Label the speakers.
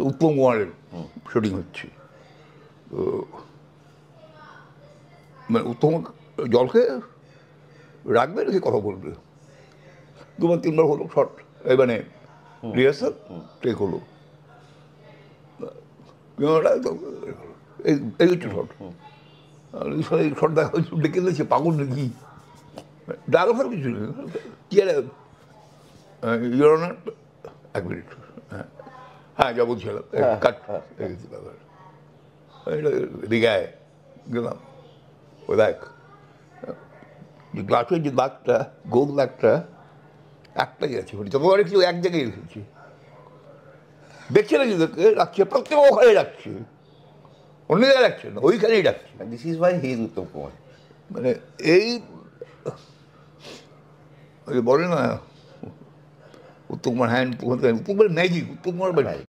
Speaker 1: উত্তম কুমারের শুটিং হচ্ছে, তো মানে উত্তম জল খেয়ে রাখবে রেখে কথা বলবে, দুবার তিনবার হলো শর্ট, মানে রিহার্সাল টেক হলো, এই হচ্ছে শর্ট। এই শর্ট দেখা ডেকে দিয়েছে পাগল নাকি, ডায়লগ আর কিছু নেই, কি আর ইউর অনার, এক মিনিট, হ্যাঁ যা বলছিলাম কাট ব্যাপার, দীঘায় গেলাম, ওই দেখ গ্লাসের যে দাগটা, গোল দাগটা একটাই আছে, তোমার কিছু এক জায়গায় রেখেছি, দেখছে না নিজেকে রাখছে, প্রত্যেক ওখানে রাখছে, অন্য জায়গায় রাখছে না, ওইখানেই রাখছে।
Speaker 2: This is why he is Uttam Kumar.
Speaker 1: মানে এই বলে না উত্তম কুমার, হ্যাঁ উত্তম কুমার ম্যাজিক, উত্তম কুমার